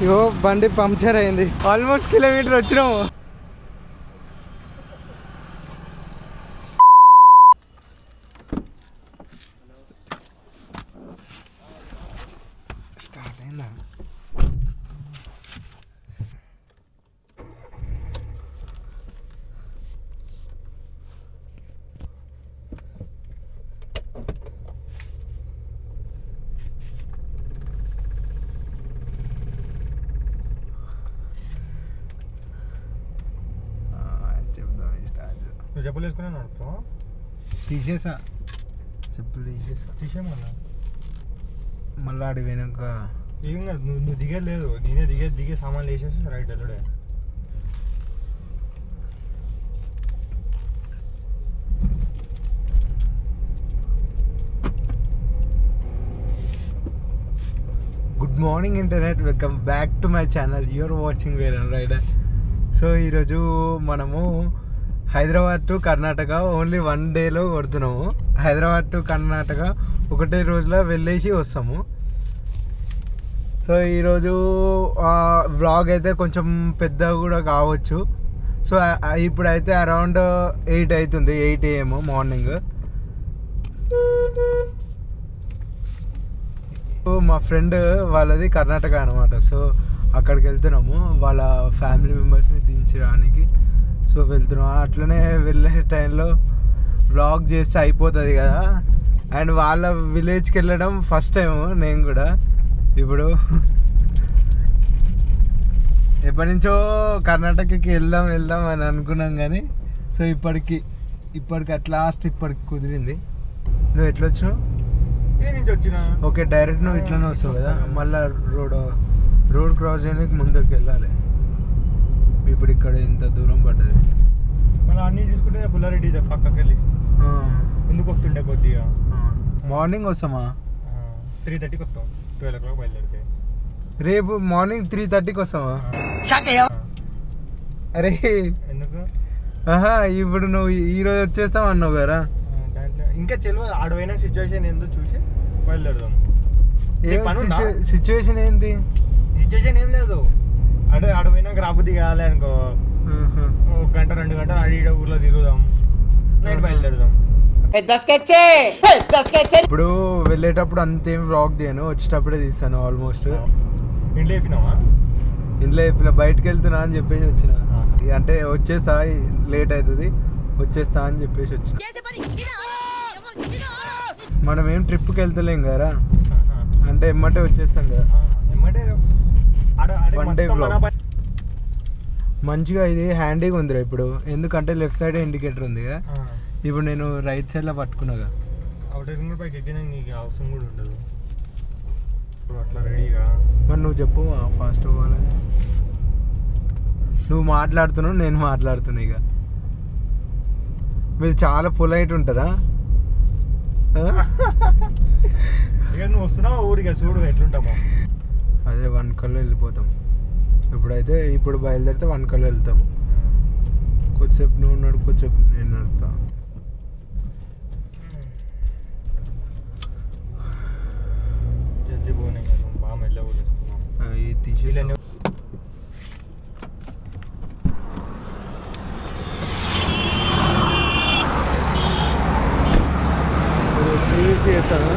ఇగో బండి పంక్చర్ అయింది. Almost kilometre వచ్చినాము. స్టార్ట్ అయిందా? నువ్వు చెప్పులు వేసుకునే నడుపుతావా? తీసేసా, చెప్పులు తీసేయమన్నా మళ్ళీ ఆడి పోయినాక ఏం కాదు. నువ్వు దిగేది లేదు, నేనే దిగే సామాన్లు వేసేసి రైట్ వెళ్ళడే. Good morning internet, welcome back to my channel. You're watching where and rider. So ఈరోజు మనము హైదరాబాద్ టు కర్ణాటక ఓన్లీ 1 డేలో కొడుతున్నాము. హైదరాబాద్ టు కర్ణాటక ఒకటే రోజులో వెళ్ళేసి వస్తాము. సో ఈరోజు వ్లాగ్ అయితే కొంచెం పెద్దగా కూడా కావచ్చు. సో ఇప్పుడైతే అరౌండ్ 8 అవుతుంది, 8 AM మార్నింగ్. మా ఫ్రెండ్ వాళ్ళది కర్ణాటక అనమాట. సో అక్కడికి వెళ్తున్నాము వాళ్ళ ఫ్యామిలీ మెంబర్స్ని దించడానికి. సో వెళ్తున్నాం. అట్లనే వెళ్ళే టైంలో వ్లాగ్ చేస్తే అయిపోతుంది కదా. అండ్ వాళ్ళ విలేజ్కి వెళ్ళడం ఫస్ట్ టైం నేను కూడా. ఇప్పుడు ఎప్పటి నుంచో కర్ణాటకకి వెళ్దాం అని అనుకున్నాం కానీ సో ఇప్పటికి అట్ లాస్ట్ ఇప్పటికి కుదిరింది. నువ్వు ఎట్లా వచ్చినావు? ఏ నుంచి వచ్చినా ఓకే, డైరెక్ట్ నువ్వు ఇట్లనే వస్తావు కదా. మళ్ళీ రోడ్ క్రాస్ చేయడానికి ముందుకు వెళ్ళాలి. ఇప్పుడు ఇక్కడ ఇంత దూరం పడ్డది. మనం అన్నీ చూసుకుంటే పుల్లారెడ్డి పక్కకి వెళ్ళి ముందుకు వస్తుండే కొద్దిగా. మార్నింగ్ వస్తామా? 3:30కి వస్తాం. 12 o'clock బయలుదేరితే రేపు మార్నింగ్ 3:30కి వస్తామా? అరే ఎందుకు? ఇప్పుడు నువ్వు ఈరోజు వచ్చేస్తావు అన్నావు కదా. దాంట్లో ఇంకా తెలియదు. ఆడపోయిన సిచ్యువేషన్ ఏందో చూసి బయలుదేరదాం. సిచ్యువేషన్ ఏంటి? సిచ్యువేషన్ ఏం లేదు. ఆడపోయినాక రాబుద్ది కావాలి అనుకో, 1 గంట 2 గంటలు ఆడ ఊర్లో తిరుగుదాం, నైట్ బయలుదేరదాం. ఇప్పుడు వెళ్ళేటప్పుడు అంతేం వ్లాగ్ తీయను, వచ్చేటప్పుడే తీస్తాను. ఆల్మోస్ట్ ఇంట్లో చెప్పినావా? ఇంట్లో చెప్పిన బయటకు వెళ్తున్నా అని చెప్పేసి వచ్చిన. అంటే వచ్చేస్తా, లేట్ అవుతుంది, వచ్చేస్తా అని చెప్పేసి వచ్చిన. మనం ఏం ట్రిప్కి వెళ్తలేం కదా, అంటే ఎమ్మటే వచ్చేస్తాం కదా. వన్ డే వ్లాగ్ మంచిగా. ఇది హ్యాండీగా ఉందిరా ఇప్పుడు, ఎందుకంటే లెఫ్ట్ సైడ్ ఇండికేటర్ ఉంది కదా. ఇప్పుడు నేను రైట్ సైడ్లో పట్టుకున్నాగా. అవుటర్ రింగ్ పైకి ఎక్కినా నీకు అవసరం కూడా ఉండదు. ఇప్పుడు అట్లా రెడీగా. మరి నువ్వు చెప్పు ఫాస్ట్ పోవాలని. నువ్వు మాట్లాడుతున్నావు, నేను మాట్లాడుతున్నా. ఇక మీరు చాలా పొలైట్ ఉంటారా? ఇక నువ్వు వస్తున్నావు ఊరిగా, చూడు ఎట్లుంటామో. అదే 1 కల్లో వెళ్ళిపోతాం. ఇప్పుడు బయలుదేరితే 1 కల్లో వెళ్తాము. కొద్దిసేపు నువ్వు నడుపు, కొద్దిసేపు నేను నడుపుతా. జడ్జి పోనీ బాగా మెల్ల ఊరిస్తున్నాం. ఇది తీసేసి చేస్తాను.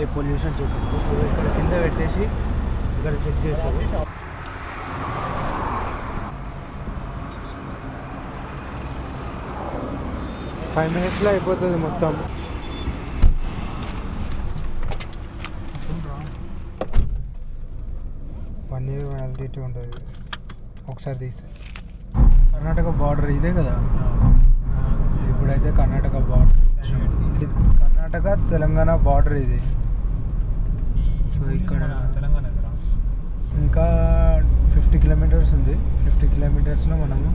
ఏ పొల్యూషన్ చేస్తాను ఇక్కడ కింద పెట్టేసి ఇక్కడ చెక్ చేస్తాను. 5 minutesలో అయిపోతుంది మొత్తం. 1 year వ్యాలిడిటీ ఉంటుంది ఒకసారి తీస్తే. కర్ణాటక బార్డర్ ఇదే కదా. ఇప్పుడైతే కర్ణాటక బార్డర్, కర్ణాటక తెలంగాణ బార్డర్ ఇది. సో ఇక్కడ తెలంగాణ ఇంకా 50 kilometers ఉంది. 50 kilometersలో మనము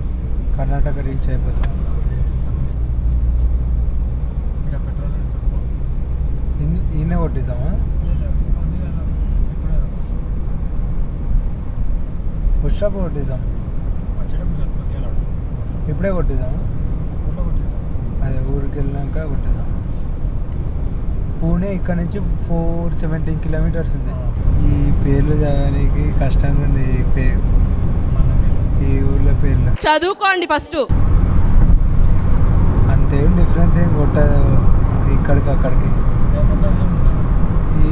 కర్ణాటక రీచ్ అయిపోతాం. ఈయనే కొట్టిద్దామా? పుష్అప్ కొట్టిద్దాం. ఇప్పుడే కొట్టిద్దామా? అదే ఊరికి వెళ్ళినాక కొట్టిద్దాం. పూణే ఇక్కడ నుంచి 417 కిలోమీటర్స్ ఉంది. ఈ పేర్లు చదవడానికి కష్టంగా ఉంది. ఈ ఊర్లో పేర్లు చదువుకోండి ఫస్ట్. అంతేం డిఫరెన్స్ ఏం కొట్టదు ఇక్కడికి అక్కడికి.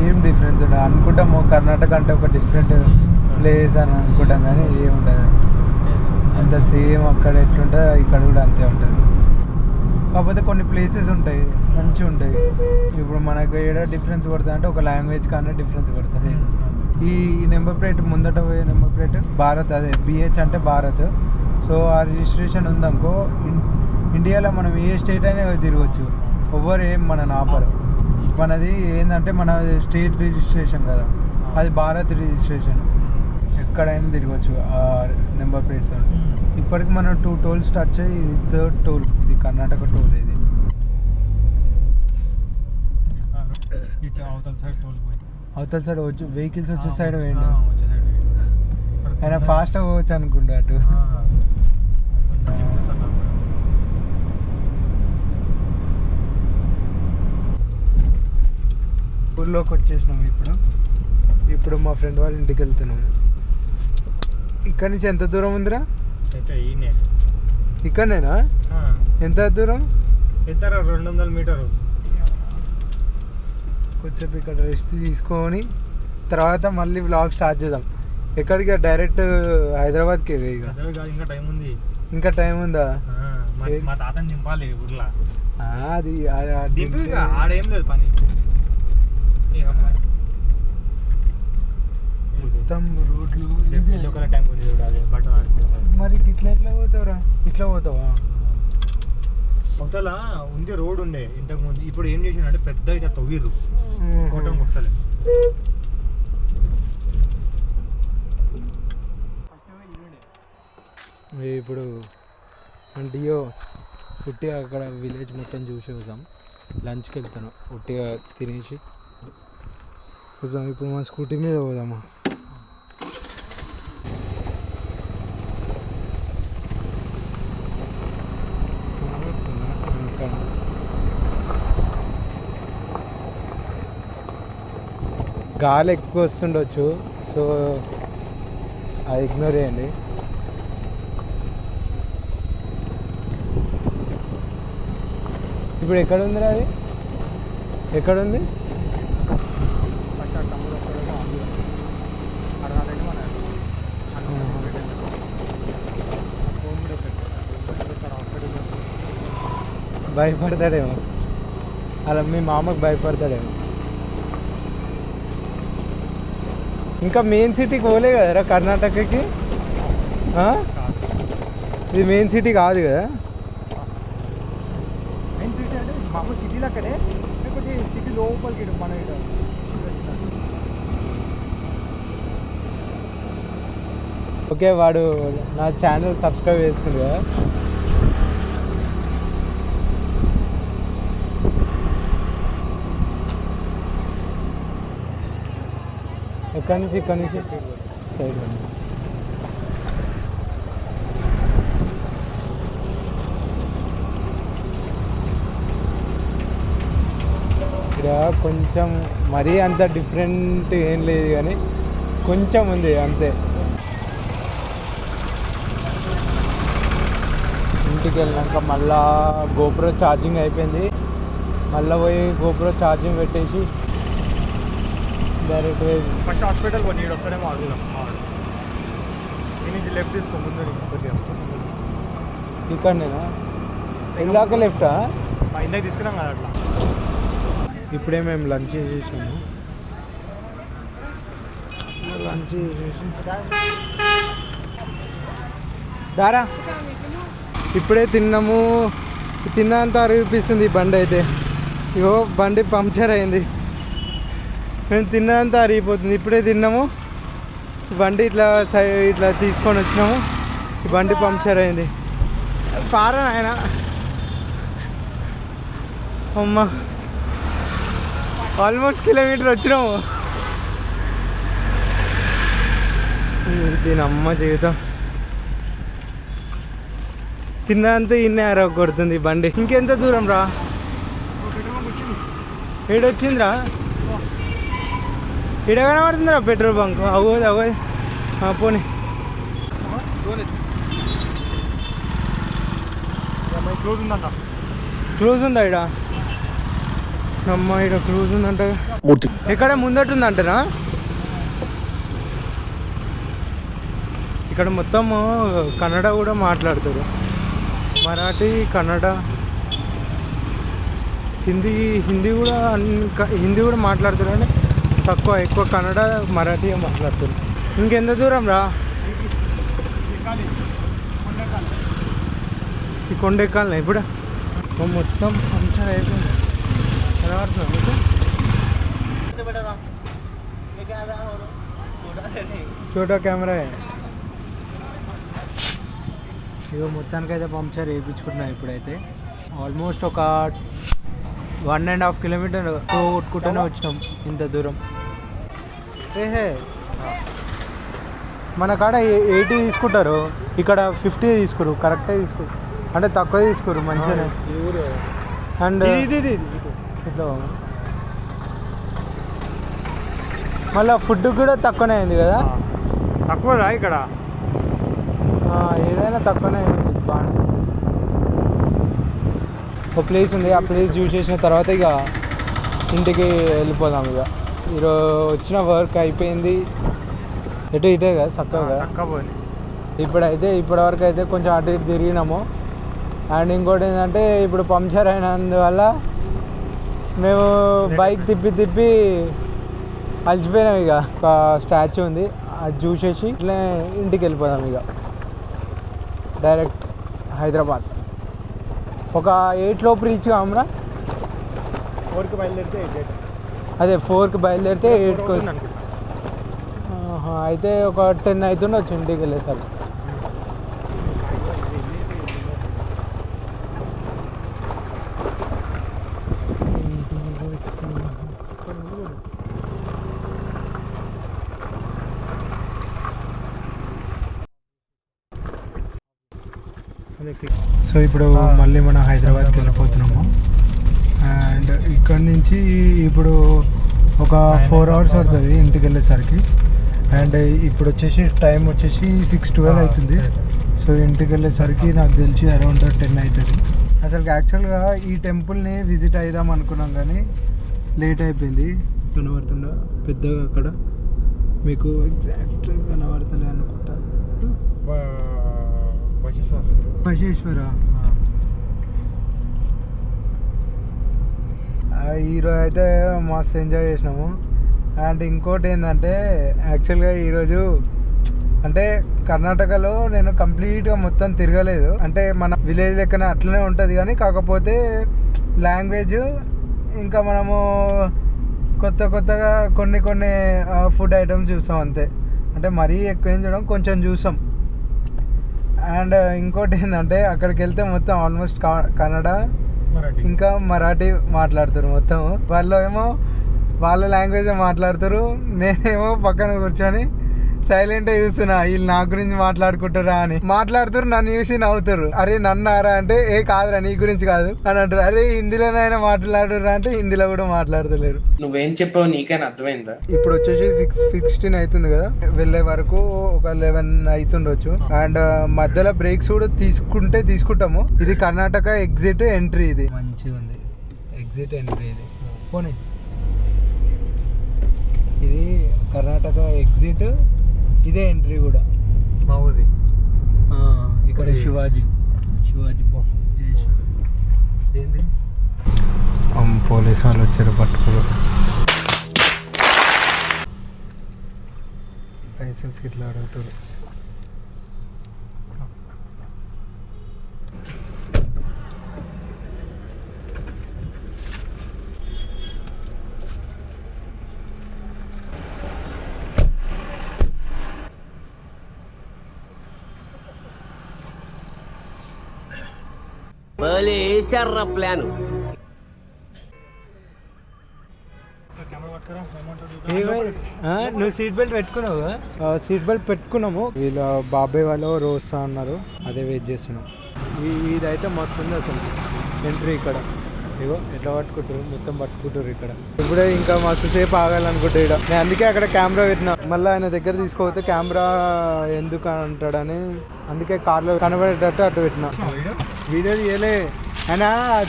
ఏం డిఫరెన్స్ ఉండదు అనుకుంటాము. కర్ణాటక అంటే ఒక డిఫరెంట్ ప్లేస్ అని అనుకుంటాం కానీ ఏం ఉండదు. అంత సేమ్ అక్కడ ఎట్లుంటుందో ఇక్కడ కూడా అంతే ఉంటుంది. కాకపోతే కొన్ని ప్లేసెస్ ఉంటాయి మంచిగా ఉంటాయి. ఇప్పుడు మనకు ఏడా డిఫరెన్స్ కొడుతుంది అంటే ఒక లాంగ్వేజ్ కానీ డిఫరెన్స్ కొడుతుంది. ఈ నెంబర్ ప్లేట్ ముందట పోయే నెంబర్ ప్లేట్ భారత్, అదే బిహెచ్ అంటే భారత్. సో ఆ రిజిస్ట్రేషన్ ఉందనుకో ఇండియాలో మనం ఏ స్టేట్ అయినా తిరగచ్చు. ఎవరు ఏం మన ఆపరు. మనది ఏంటంటే మన స్టేట్ రిజిస్ట్రేషన్ కదా, అది భారత్ రిజిస్ట్రేషన్. ఎక్కడైనా తిరగచ్చు ఆ నెంబర్ ప్లేట్తో. ఇప్పటికి మనం 2 టోల్స్ టచ్ అయ్యి ఇది 3rd టోల్. ఇది కర్ణాటక టోల్. ఇది అవతల సైడ్ వచ్చి వెహికల్స్ వచ్చే సైడ్ వేయండి. ఆయన ఫాస్ట్గా పోవచ్చు అనుకుంటా అటు. ఊర్లోకి వచ్చేసినాము. ఇప్పుడు మా ఫ్రెండ్ వాళ్ళ ఇంటికి వెళ్తున్నాము. ఇక్కడ నుంచి ఎంత దూరం ఉందిరా? ఇక్కడనేనా? ఎంత దూరం? 200 మీటర్లు. కొంచెం ఇక్కడ రెస్ట్ తీసుకొని తర్వాత మళ్ళీ వ్లాగ్ స్టార్ట్ చేద్దాం. ఎక్కడికి? డైరెక్ట్ హైదరాబాద్కి. ఇంకా టైం ఉంది. ఇంకా టైం ఉందా? మా తాతని దింపాలి ఊర్లో. అది ఆడేం లేదు పని. మొత్తం రోడ్లు. ట్యాంక్ ఉంది చూడాలి. మరి ఇట్లా ఎట్లా పోతావురా? ఇట్లా పోతావా? అవతల ఉంది రోడ్ ఉండే ఇంతకు ముందు. ఇప్పుడు ఏం చేసినంటే పెద్ద ఇట్లా తవ్విరు కోటంకి వస్తలే. ఇప్పుడు డియో ఉట్టిగా అక్కడ విలేజ్ మొత్తం చూసి వస్తాం. లంచ్కి వెళ్తాను. ఉట్టిగా తినేసి వస్తాం. ఇప్పుడు మా స్కూటీ మీద పోదామా? గాలి ఎక్కువ వస్తుండొచ్చు, సో అది ఇగ్నోర్ చేయండి. ఇప్పుడు ఎక్కడ ఉందిరా? అది ఎక్కడ ఉంది? భయపడతాడేమో, అలా మీ మామకు భయపడతాడేమో. ఇంకా మెయిన్ సిటీకి పోలే కదరా కర్ణాటకకి? ఇది మెయిన్ సిటీ కాదు కదా? మెయిన్ సిటీ అంటే మామూలు సిటీలో అక్కడే, లేకపోతే సిటీ లోపలికి మన ఓకే. వాడు నా ఛానల్ సబ్స్క్రైబ్ చేసుకుంది కదా. ఎక్కడి నుంచి? ఇక్కడి నుంచి సైడ్. ఇక్కడ కొంచెం మరీ అంత డిఫరెంట్ ఏం లేదు కానీ కొంచెం ఉంది అంతే. ఇంటికి వెళ్ళాక మళ్ళా గోప్రో ఛార్జింగ్ అయిపోయింది. మళ్ళీ పోయి గోప్రో ఛార్జింగ్ పెట్టేసి డైరెక్ట్ ఫస్ట్ హాస్పిటల్ కొని వస్తారేమో అడుగుదాం. నుంచి లెఫ్ట్ తీసుకో ముందు. ఇక్కడనేనా? ఇందాక లెఫ్టా? ఇందాక తీసుకున్నాం కదా అట్లా. ఇప్పుడే మేము లంచ్ చేసేసాము. లంచ్ చేసేసి దారా ఇప్పుడే తిన్నాము. తిన్నంత అరిగిపిస్తుంది బండి అయితే. ఇగో బండి పంక్చర్ అయింది. మేము తిన్నంతా అరిగిపోతుంది. ఇప్పుడే తిన్నాము, బండి ఇట్లా తీసుకొని వచ్చినాము. ఈ బండి పంక్చర్ అయింది. పారా ఆయన అమ్మ, ఆల్మోస్ట్ కిలోమీటర్ వచ్చినాము. దీని అమ్మ జీవితం. తిన్నంతా ఇన్నే కొడుతుంది బండి. ఇంకెంత దూరం రా? ఏడొచ్చిందిరా, ఈడ కనబడుతుందిరా పెట్రోల్ బంక్. అవ్వదు పోనీ. క్రూజ్ ఉందా ఈడ? అమ్మ ఈడ క్రూజ్ ఉందంట. ఇక్కడ ముందట్టుందంటనా? ఇక్కడ మొత్తం కన్నడ కూడా మాట్లాడతారు, మరాఠీ, కన్నడ, హిందీ కూడా హిందీ కూడా మాట్లాడతారు కానీ ఎక్కువ కన్నడ, మరాఠీ మాట్లాడతారు. ఇంకెంత దూరం రా? ఈ కొండ ఎక్కాలనా ఇప్పుడు? మొత్తం పంచర్ అయిపోయింది. కనబడుతుందా మీకు? చోటా కెమెరా ఇగో మొత్తానికైతే పంచర్ వేయించుకుంటున్నాను ఇప్పుడైతే. ఆల్మోస్ట్ ఒక 1.5 కిలోమీటర్ కొట్టుకుంటూనే వచ్చినాం ఇంత దూరం. ఏహే మన కాడ 80 తీసుకుంటారు, ఇక్కడ 50 తీసుకోరు. కరెక్టే తీసుకోరు అంటే తక్కువ తీసుకోరు మంచిగానే. అండ్ ఇట్లా మళ్ళీ ఫుడ్ కూడా తక్కువనే అయింది కదా? తక్కువరా ఇక్కడ? ఏదైనా తక్కువనే అయింది బాగా. ఒక ప్లేస్ ఉంది, ఆ ప్లేస్ చూసేసిన తర్వాత ఇక ఇంటికి వెళ్ళిపోదాం. ఇక ఈరోజు వచ్చిన వర్క్ అయిపోయింది. ఇటే కదా చక్కగా. ఇప్పటివరకు అయితే కొంచెం అటు ఇటు తిరిగినాము. అండ్ ఇంకోటి ఏంటంటే ఇప్పుడు పంక్చర్ అయినందువల్ల మేము బైక్ తిప్పి అలసిపోయినాం. ఇక ఒక స్టాచ్యూ ఉంది, అది చూసేసి ఇట్లా ఇంటికి వెళ్ళిపోదాం. ఇక డైరెక్ట్ హైదరాబాద్ ఒక 8 లోపు రీచ్ కామరా. 4కి బయలుదేరితే 8. అదే 4కి బయలుదేరితే 8కి వచ్చి అయితే ఒక 10 అవుతుండొచ్చు ఇంటికి వెళ్ళేసరికి. సో ఇప్పుడు మళ్ళీ మనం హైదరాబాద్కి వెళ్ళిపోతున్నాము. అండ్ ఇక్కడ నుంచి ఇప్పుడు ఒక 4 hours పడుతుంది ఇంటికి వెళ్ళేసరికి. అండ్ ఇప్పుడు వచ్చేసి టైం వచ్చేసి 6:12 అవుతుంది. సో ఇంటికి వెళ్ళేసరికి నాకు తెలిసి అరౌండ్ 10 అవుతుంది. అసలు యాక్చువల్గా ఈ టెంపుల్ని విజిట్ అయిదాం అనుకున్నాం కానీ లేట్ అయిపోయింది. కనబడుతుండ పెద్దగా అక్కడ మీకు ఎగ్జాక్ట్గా కనబడతలే అనుకుంటా. బసవేశ్వర ఈరోజు అయితే మస్తు ఎంజాయ్ చేసినాము. అండ్ ఇంకోటి ఏంటంటే యాక్చువల్గా ఈరోజు అంటే కర్ణాటకలో నేను కంప్లీట్గా మొత్తం తిరగలేదు. అంటే మన విలేజ్ లెక్కన అట్లనే ఉంటుంది కానీ కాకపోతే లాంగ్వేజ్ ఇంకా మనము కొత్తగా కొన్ని ఫుడ్ ఐటమ్స్ చూసాం అంతే. అంటే మరీ ఎక్కువ ఏం చూడడం, కొంచెం చూసాం. అండ్ ఇంకోటి ఏంటంటే అక్కడికి వెళ్తే మొత్తం ఆల్మోస్ట్ కన్నడ ఇంకా మరాఠీ మాట్లాడతారు మొత్తం. వాళ్ళు ఏమో వాళ్ళ లాంగ్వేజ్ మాట్లాడతారు, నేనేమో పక్కన కూర్చొని సైలెంట్గా చూస్తున్నా వీళ్ళు నా గురించి మాట్లాడుకుంటారా అని. మాట్లాడుతారు, నన్ను చూసి నవ్వుతారు. అరే నన్నారా అంటే ఏ కాదురా నీ గురించి కాదు అని అంటారు. అరే హిందీలోనైనా మాట్లాడరా అంటే హిందీలో కూడా మాట్లాడతలేరు. నువ్వేం చెప్పావు నీకైనా అర్థమైందా? ఇప్పుడు వచ్చేసి 6:16 అవుతుంది కదా, వెళ్ళే వరకు ఒక 11 అవుతుండొచ్చు. అండ్ మధ్యలో బ్రేక్స్ కూడా తీసుకుంటాము. ఇది కర్ణాటక ఎగ్జిట్ ఎంట్రీ. ఇది మంచిగా ఉంది ఎగ్జిట్ ఎంట్రీ. ఇది పోనీ ఇది కర్ణాటక ఎగ్జిట్, ఇదే ఎంట్రీ కూడా మా ఊరిది. ఇక్కడ శివాజీ ఏంది పోలీసు వాళ్ళు వచ్చారు పట్టుకోరు. లైసెన్స్ ఇట్లా అడుగుతారు. ప్లాన్ నువ్వు సీట్ బెల్ట్ పెట్టుకున్నావు? సీట్ బెల్ట్ పెట్టుకున్నాము. వీళ్ళ బాబాయ్ వాళ్ళు రోస్తా అన్నారు, అదే వెయిట్ చేస్తున్నాం. ఇదైతే మస్తు ఉంది అసలు ఎంట్రీ. ఇక్కడ ఇగో ఎట్లా పట్టుకుంటారు, మొత్తం పట్టుకుంటారు ఇక్కడ. ఇప్పుడే ఇంకా మస్తు సేపు ఆగాలనుకుంటే ఇక్కడ నేను అందుకే అక్కడ కెమెరా పెట్టినా. మళ్ళీ ఆయన దగ్గర తీసుకోపోతే కెమెరా ఎందుకు అంటాడని అందుకే కార్లో కనబడేటట్టు అటు పెట్టినా. వీడియో తీయలే ఆయన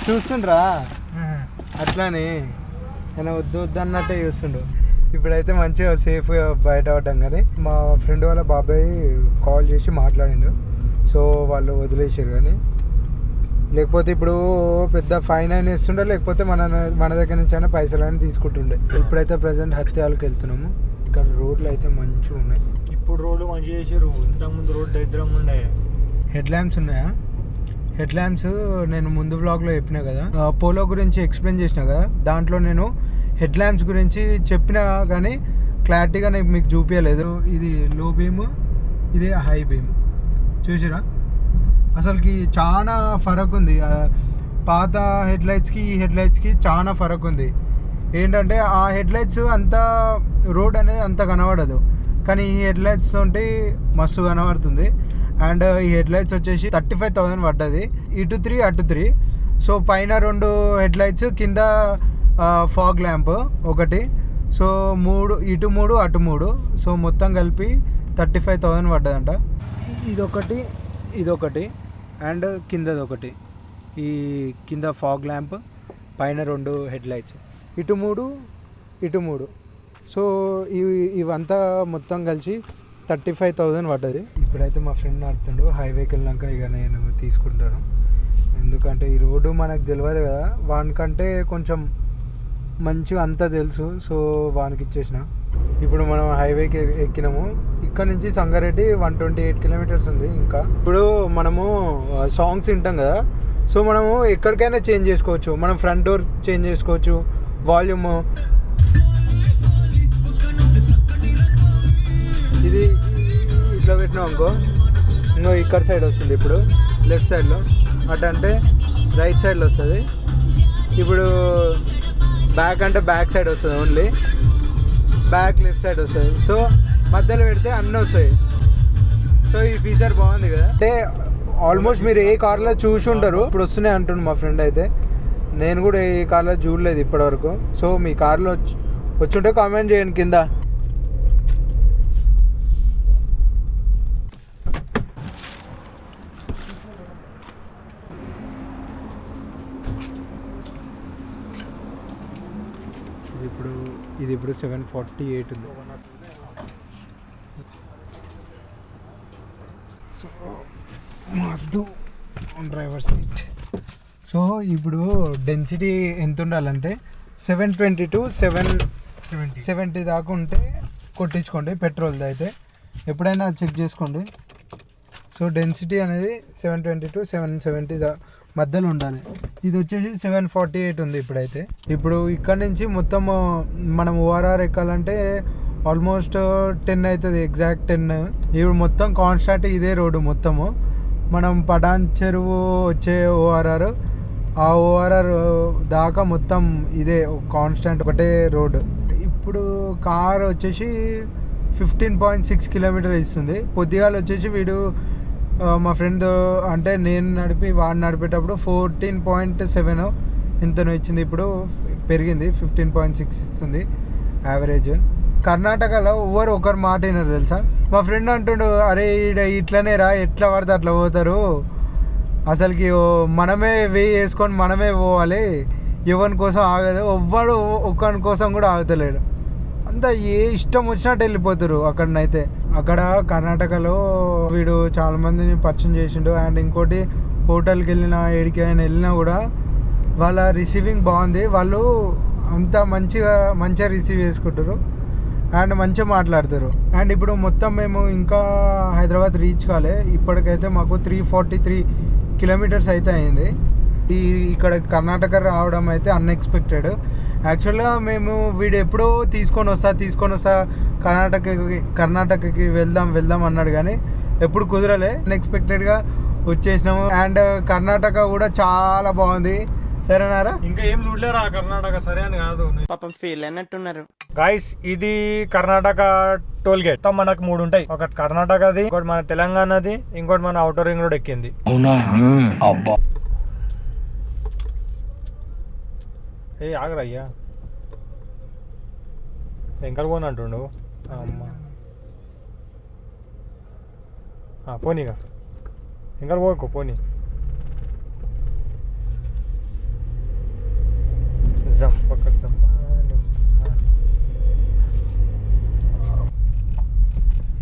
చూస్తుండ్రా అట్లానే, ఆయన వద్దు వద్దు అన్నట్టే చూస్తుండు. ఇప్పుడైతే మంచిగా సేఫ్గా బయట పడ్డాం. కానీ మా ఫ్రెండ్ వాళ్ళ బాబాయ్ కాల్ చేసి మాట్లాడిండు, సో వాళ్ళు వదిలేసారు. కానీ లేకపోతే ఇప్పుడు పెద్ద ఫైన్ అయినా ఇస్తుండే, లేకపోతే మన దగ్గర నుంచి అయినా పైసలు అయినా తీసుకుంటుండే. ఇప్పుడైతే ప్రజెంట్ హత్యాలకు వెళ్తున్నాము. ఇక్కడ రోడ్లు అయితే మంచిగా ఉన్నాయి. ఇప్పుడు రోడ్లు మంచిగా చేసారు, ఇంతకుముందు రోడ్ దరిద్రంగా ఉండే. హెడ్ ల్యాంప్స్ ఉన్నాయా? హెడ్ ల్యాంప్స్ నేను ముందు వ్లాగ్లో చెప్పినా కదా, పోలో గురించి ఎక్స్ప్లెయిన్ చేసిన కదా, దాంట్లో నేను హెడ్ ల్యాంప్స్ గురించి చెప్పినా కానీ క్లారిటీగా నేను మీకు చూపించలేదు. ఇది లో బీమ్, ఇది హై బీమ్. చూసిరా అసలుకి చాలా ఫరక్ ఉంది. పాత హెడ్లైట్స్కి ఈ హెడ్లైట్స్కి చాలా ఫరక్ ఉంది. ఏంటంటే ఆ హెడ్లైట్స్ అంత రోడ్ అనేది అంత కనబడదు, కానీ ఈ హెడ్లైట్స్ తోటి మస్తు కనబడుతుంది. అండ్ ఈ హెడ్లైట్స్ వచ్చేసి 35,000 పడ్డది, ఇటు 3 అటు 3. సో పైన 2 హెడ్లైట్స్, కింద ఫాగ్ ల్యాంప్ ఒకటి. సో 3 ఇటు 3 అటు 3. సో మొత్తం కలిపి 35,000 పడ్డదంట. ఇదొకటి ఇదొకటి అండ్ కిందది ఒకటి. ఈ కింద ఫాగ్ ల్యాంప్, పైన 2 హెడ్లైట్స్, ఇటు 3 ఇటు 3. సో ఇవంతా మొత్తం కలిసి 35,000 పడ్డది. ఇప్పుడైతే మా ఫ్రెండ్ నడుతుండు, హైవేకి వెళ్ళినాక ఇక నేను తీసుకుంటాను. ఎందుకంటే ఈ రోడ్డు మనకు తెలియదు కదా, వానికంటే కొంచెం మంచిగా అంతా తెలుసు. సో వానికి ఇచ్చేసిన. ఇప్పుడు మనం హైవేకి ఎక్కినాము. ఇక్కడ నుంచి సంగారెడ్డి 128 కిలోమీటర్స్ ఉంది. ఇంకా ఇప్పుడు మనము సాంగ్స్ వింటాం కదా, సో మనము ఎక్కడికైనా చేంజ్ చేసుకోవచ్చు. మనం ఫ్రంట్ డోర్ చేంజ్ చేసుకోవచ్చు, వాల్యూమ్. ఇది ఇట్లా పెట్టినాం అనుకో, ఇంకో ఇక్కడ సైడ్ వస్తుంది. ఇప్పుడు లెఫ్ట్ సైడ్లో, అటు అంటే రైట్ సైడ్లో వస్తుంది. ఇప్పుడు బ్యాక్ అంటే బ్యాక్ సైడ్ వస్తుంది, ఓన్లీ బ్యాక్ లెఫ్ట్ సైడ్ వస్తుంది. సో మధ్యలో పెడితే అన్నీ వస్తాయి. సో ఈ ఫీచర్ బాగుంది కదా. అంటే ఆల్మోస్ట్ మీరు ఏ కార్లో చూసి ఉంటారు, ఇప్పుడు వస్తున్నాయి అంటుండు మా ఫ్రెండ్. అయితే నేను కూడా ఏ కార్లో చూడలేదు ఇప్పటివరకు. సో మీ కార్లో వచ్చుంటే కామెంట్ చేయండి కింద. ఇది ఇప్పుడు 748 ఉంది. సో మద్దు డ్రైవర్ సీట్. సో ఇప్పుడు డెన్సిటీ ఎంత ఉండాలంటే 720 to 770 దాకా ఉంటే కొట్టించుకోండి పెట్రోల్ది. అయితే ఎప్పుడైనా చెక్ చేసుకోండి. సో డెన్సిటీ అనేది 720 to 770 మధ్యలో ఉండాలి. ఇది వచ్చేసి 748 ఉంది ఇప్పుడైతే. ఇప్పుడు ఇక్కడ నుంచి మొత్తం మనం ఓఆర్ఆర్ ఎక్కాలంటే ఆల్మోస్ట్ 10 అవుతుంది, ఎగ్జాక్ట్ 10. ఇప్పుడు మొత్తం కాన్స్టాంట్ ఇదే రోడ్డు మొత్తము. మనం పటాన్ చెరువు వచ్చే ఓఆర్ఆర్, ఆ ఓఆర్ఆర్ దాకా మొత్తం ఇదే కాన్స్టాంట్ ఒకటే రోడ్డు. ఇప్పుడు కార్ వచ్చేసి 15.6 కిలోమీటర్ ఇస్తుంది. పొద్దుగాల వచ్చేసి వీడు మా ఫ్రెండ్ అంటే నేను నడిపి వాడు నడిపేటప్పుడు 14.7 ఎంతనో ఇచ్చింది. ఇప్పుడు పెరిగింది 15.6 ఇస్తుంది యావరేజ్. కర్ణాటకలో ఒకరు మాట వినరు తెలుసా. మా ఫ్రెండ్ అంటుండు, అరే ఇట్లనే రా, ఎట్లా పడితే అట్లా పోతారు, అసలుకి మనమే వేసుకొని మనమే పోవాలి, ఎవరి కోసం ఆగదు, ఎవ్వడు ఒక్కని కోసం కూడా ఆగుతలేడు. అంతా ఏ ఇష్టం వచ్చినట్టు వెళ్ళిపోతారు అక్కడనైతే. అక్కడ కర్ణాటకలో వీడు చాలా మందిని పరిచయం చేసిండు. అండ్ ఇంకోటి, హోటల్కి వెళ్ళినా ఎడికైనా వెళ్ళినా కూడా వాళ్ళ రిసీవింగ్ బాగుంది. వాళ్ళు అంత మంచిగా రిసీవ్ చేసుకుంటారు అండ్ మంచిగా మాట్లాడతారు. అండ్ ఇప్పుడు మొత్తం మేము ఇంకా హైదరాబాద్ రీచ్ కాలే. ఇప్పటికైతే మాకు 343 కిలోమీటర్స్ అయితే అయింది. ఇక్కడ కర్ణాటక రావడం అయితే అన్ఎక్స్పెక్టెడ్. యాక్చువల్గా మేము వీడు ఎప్పుడో తీసుకొని వస్తా కర్ణాటకకి వెళ్దాం అన్నాడు, కానీ ఎప్పుడు కుదరలే. అన్ఎక్స్పెక్టెడ్గా వచ్చేసినాము. అండ్ కర్ణాటక కూడా చాలా బాగుంది. సరేనారా? ఇంకా ఏం చూడలేరా కర్ణాటక? సరే అని కాదు, పాపం ఫీల్ అయినట్టున్నారు. గైస్ ఇది కర్ణాటక టోల్ గేట్. మనకు 3 ఉంటాయి. ఒకటి కర్ణాటకది, ఇంకోటి మన తెలంగాణది, ఇంకోటి మన అవుటర్ రింగ్ రోడ్ ఎక్కింది. ఏ ఆగరా అయ్యా ఎంకర పోను అంటుండు అమ్మ పోనీగా ఎంకర పోకు పోనీ జంపక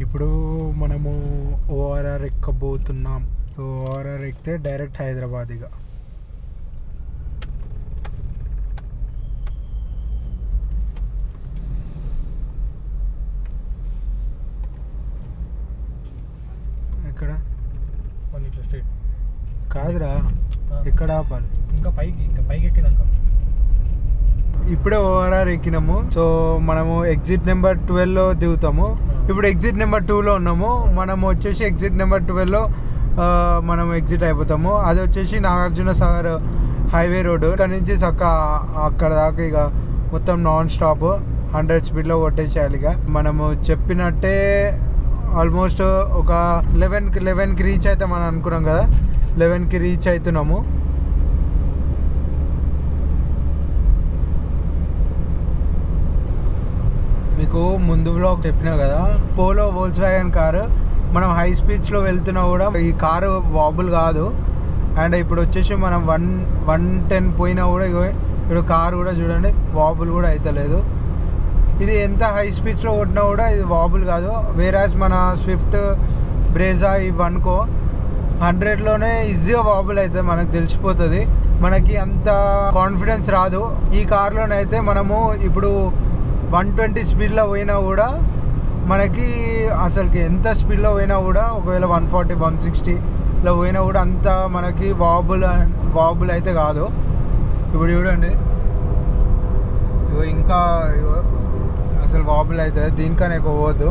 ఇప్పుడు మనము ఓఆర్ఆర్ ఎక్కబోతున్నాం. సో ఓఆర్ఆర్ ఎక్కితే డైరెక్ట్ హైదరాబాద్ ఇక. ఎక్కడ స్ట్రీట్ కాదురా, ఎక్కడ ఆపాలి? ఇంకా పైకి ఎక్కినాక ఇప్పుడే ఓఆర్ఆర్ ఎక్కినాము. సో మనము ఎగ్జిట్ నెంబర్ 12లో దిగుతాము. ఇప్పుడు ఎగ్జిట్ నెంబర్ 2లో ఉన్నాము. మనము వచ్చేసి ఎగ్జిట్ నెంబర్ 12లో మనం ఎగ్జిట్ అయిపోతాము. అది వచ్చేసి నాగార్జున సాగర్ హైవే రోడ్డు. ఇక్కడ నుంచి అక్కడ దాకా ఇక మొత్తం నాన్ స్టాప్ 100 స్పీడ్లో కొట్టేసేయాలి. ఇక మనము చెప్పినట్టే ఆల్మోస్ట్ ఒక 11కి రీచ్ అయితే మనం అనుకున్నాం కదా, 11కి రీచ్ అవుతున్నాము. మీకు ముందు బ్లాగ్ చెప్పినా కదా, పోలో వోల్క్స్వ్యాగన్ కారు మనం హై స్పీడ్స్లో వెళ్తున్నా కూడా ఈ కారు వాబుల్ కాదు. అండ్ ఇప్పుడు వచ్చేసి మనం 110 పోయినా కూడా ఇప్పుడు కారు కూడా చూడండి వాబుల్ కూడా అవుతలేదు. ఇది ఎంత హై స్పీడ్స్లో కొట్టినా కూడా ఇది వాబుల్ కాదు. వేరాజ్ మన స్విఫ్ట్ బ్రేజా ఇవనుకో 100లోనే ఈజీగా వాబుల్ అవుతుంది, మనకు తెలిసిపోతుంది. మనకి అంత కాన్ఫిడెన్స్ రాదు. ఈ కార్లోనైతే మనము ఇప్పుడు 120 స్పీడ్లో పోయినా కూడా మనకి అసలుకి ఎంత స్పీడ్లో పోయినా కూడా, ఒకవేళ 140 160లో పోయినా కూడా అంత మనకి వాబుల్ అయితే కాదు. ఇప్పుడు చూడండి ఇంకా అసలు వాబుల్ అవుతుంది, దీనికన్నా ఎక్కువ పోవద్దు.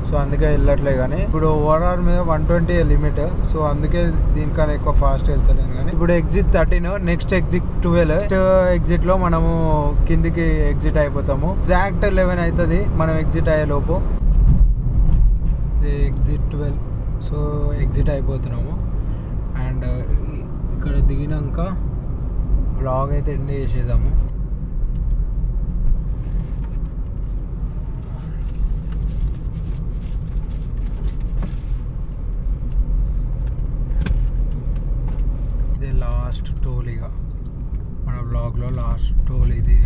సో అందుకే వెళ్ళట్లే. కానీ ఇప్పుడు ఓఆర్ఆర్ మీద 120 లిమిట్. సో అందుకే దీనికన్నా ఎక్కువ ఫాస్ట్ వెళ్తలేను. కానీ ఇప్పుడు ఎగ్జిట్ 13, నెక్స్ట్ ఎగ్జిట్ 12. ఎగ్జిట్లో మనము కిందికి ఎగ్జిట్ అయిపోతాము. ఎగ్జాక్ట్ 11 అవుతుంది మనం ఎగ్జిట్ అయ్యే లోపు. ఎగ్జిట్ 12. సో ఎగ్జిట్ అయిపోతున్నాము. అండ్ ఇక్కడ దిగినాక వ్లాగ్ అయితే ఎండ్ చేసేసాము. లాస్ట్ టోల్ ఇక మన బ్లాగ్లో లాస్ట్ టోల్ ఇది.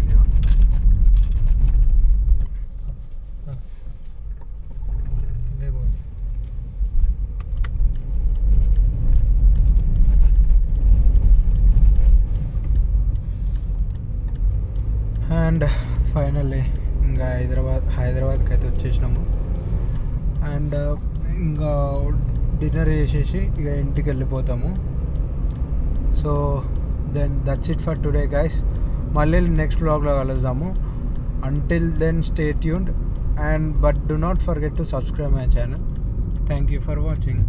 అండ్ ఫైనల్లీ ఇంకా హైదరాబాద్కి అయితే వచ్చేసినాము. అండ్ ఇంకా డిన్నర్ చేసేసి ఇక ఇంటికి వెళ్ళిపోతాము. So then that's it for today guys. మళ్ళీ నెక్స్ట్ వ్లాగ్లో కలుద్దాము. Until then stay tuned and but do not forget to subscribe my channel. Thank you for watching.